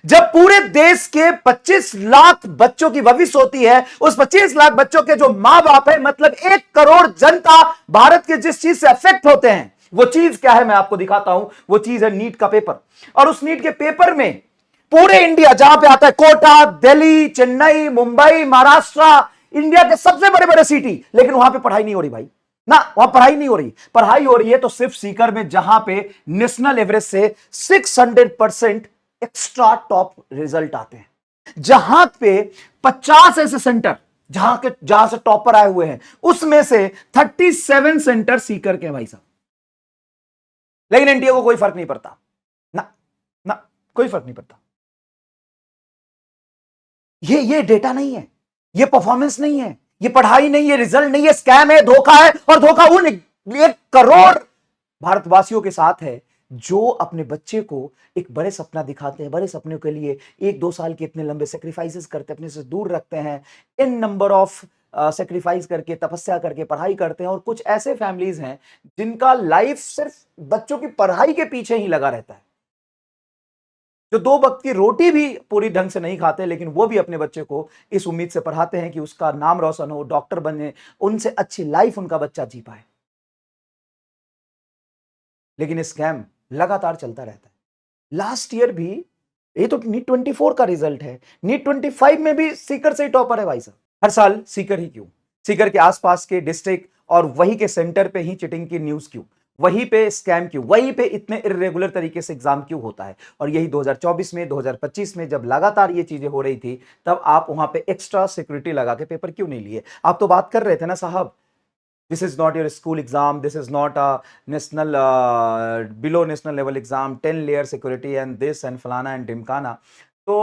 जब पूरे देश के 25 लाख बच्चों की भविष्य होती है, उस 25 लाख बच्चों के जो मां बाप है, मतलब 1 करोड़ जनता भारत के जिस चीज से अफेक्ट होते हैं, वो चीज क्या है मैं आपको दिखाता हूं। वो चीज है नीट का पेपर। और उस नीट के पेपर में पूरे इंडिया जहां पे आता है, कोटा, दिल्ली, चेन्नई, मुंबई, महाराष्ट्र, इंडिया के सबसे बड़े बड़े सिटी, लेकिन वहां पे पढ़ाई नहीं हो रही भाई ना। वहां पढ़ाई नहीं हो रही। पढ़ाई हो रही है तो सिर्फ सीकर में, जहां पे नेशनल एवरेज से 600% एक्स्ट्रा टॉप रिजल्ट आते हैं। जहां पे 50 ऐसे सेंटर जहां से टॉपर आए हुए हैं, उसमें से 37 सेंटर सीकर के हैं भाई साहब। लेकिन एनटीए को कोई फर्क नहीं पड़ता ना, ना कोई फर्क नहीं पड़ता। ये डेटा नहीं है, ये परफॉर्मेंस नहीं है, ये पढ़ाई नहीं है, रिजल्ट नहीं है, स्कैम है, धोखा है। और धोखा उन 1 करोड़ भारतवासियों के साथ है जो अपने बच्चे को एक बड़े सपना दिखाते हैं, बड़े सपने के लिए 1-2 साल के इतने लंबे सेक्रीफाइसेस करते हैं, अपने से दूर रखते हैं, इन नंबर ऑफ सेक्रीफाइस करके, तपस्या करके पढ़ाई करते हैं। और कुछ ऐसे फैमिलीज हैं जिनका लाइफ सिर्फ बच्चों की पढ़ाई के पीछे ही लगा रहता है, जो 2 वक्त की रोटी भी पूरी ढंग से नहीं खाते, लेकिन वो भी अपने बच्चे को इस उम्मीद से पढ़ाते हैं कि उसका नाम रोशन हो, डॉक्टर बने, उनसे अच्छी लाइफ उनका बच्चा जी पाए। लेकिन स्कैम लगातार चलता रहता है। लास्ट ईयर भी, ये तो नीट 24 का रिजल्ट है, नीट 25 में भी सीकर से ही टॉपर है भाई साहब। हर साल सीकर ही क्यों? सीकर के आसपास के डिस्ट्रिक्ट और वही के सेंटर पे ही चिटिंग की न्यूज क्यों? वहीं पे स्कैम क्यों? वहीं पे इतने इरेगुलर तरीके से एग्जाम क्यों होता है? और यही 2024 में, 2025 में जब लगातार ये चीजें हो रही थी, तब आप वहां पे एक्स्ट्रा सिक्योरिटी लगा के पेपर क्यों नहीं लिए? आप तो बात कर रहे थे ना साहब, this is not your school exam, this is not a national below national level exam, 10 layer security and this and फलाना and ढिमकाना। तो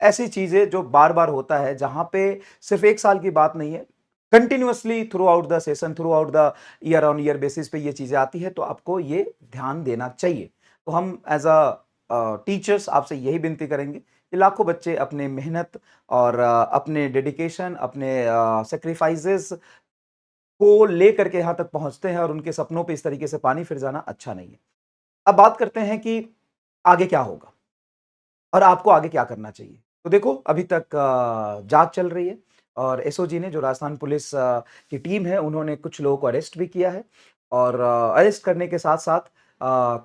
ऐसी चीजें जो बार बार होता है, जहां पे सिर्फ 1 साल की बात नहीं है, continuously through out the session, through out the year on year basis पे ये चीजें आती है, तो आपको ये ध्यान देना चाहिए। तो हम एज अ टीचर्स आपसे यही विनती करेंगे कि लाखों बच्चे अपने मेहनत और अपने डेडिकेशन, अपने सेक्रीफाइसेस को लेकर के यहां तक पहुंचते हैं, और उनके सपनों पे इस तरीके से पानी फिर जाना अच्छा नहीं है। अब बात करते हैं कि आगे क्या होगा और आपको आगे क्या करना चाहिए। तो देखो, अभी तक जांच चल रही है, और एसओजी ने, जो राजस्थान पुलिस की टीम है, उन्होंने कुछ लोगों को अरेस्ट भी किया है। और अरेस्ट करने के साथ साथ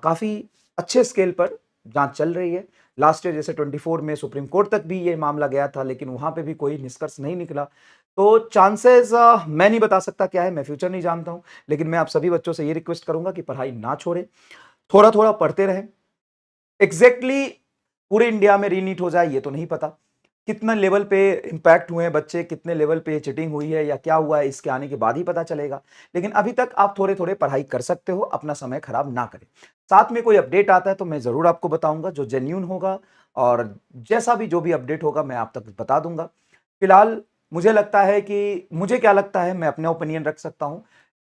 काफी अच्छे स्केल पर जांच चल रही है। लास्ट ईयर जैसे 24 में सुप्रीम कोर्ट तक भी ये मामला गया था, लेकिन वहां पे भी कोई निष्कर्ष नहीं निकला। तो चांसेस मैं नहीं बता सकता क्या है, मैं फ्यूचर नहीं जानता हूं, लेकिन मैं आप सभी बच्चों से ये रिक्वेस्ट करूंगा कि पढ़ाई ना छोड़ें, थोड़ा थोड़ा पढ़ते रहें। एग्जैक्टली पूरे इंडिया में रीनीट हो जाए ये तो नहीं पता, कितना लेवल पे इंपैक्ट हुए हैं बच्चे, कितने लेवल पे चीटिंग हुई है या क्या हुआ है, इसके आने के बाद ही पता चलेगा। लेकिन अभी तक आप थोड़े थोड़े पढ़ाई कर सकते हो, अपना समय खराब ना करें। साथ में कोई अपडेट आता है तो मैं जरूर आपको बताऊंगा, जो जेन्यून होगा, और जैसा भी जो भी अपडेट होगा मैं आप तक बता दूंगा। फिलहाल मुझे लगता है कि, मुझे क्या लगता है, मैं अपने ओपिनियन रख सकता हूं,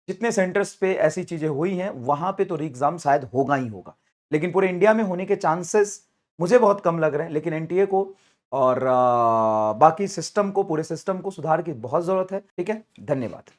जितने सेंटर्स पे ऐसी चीजें हुई हैं वहां पे तो री एग्जाम शायद होगा ही होगा, लेकिन पूरे इंडिया में होने के चांसेस मुझे बहुत कम लग रहे हैं। लेकिन एनटीए को और बाकी सिस्टम को, पूरे सिस्टम को सुधार की बहुत जरूरत है। ठीक है, धन्यवाद।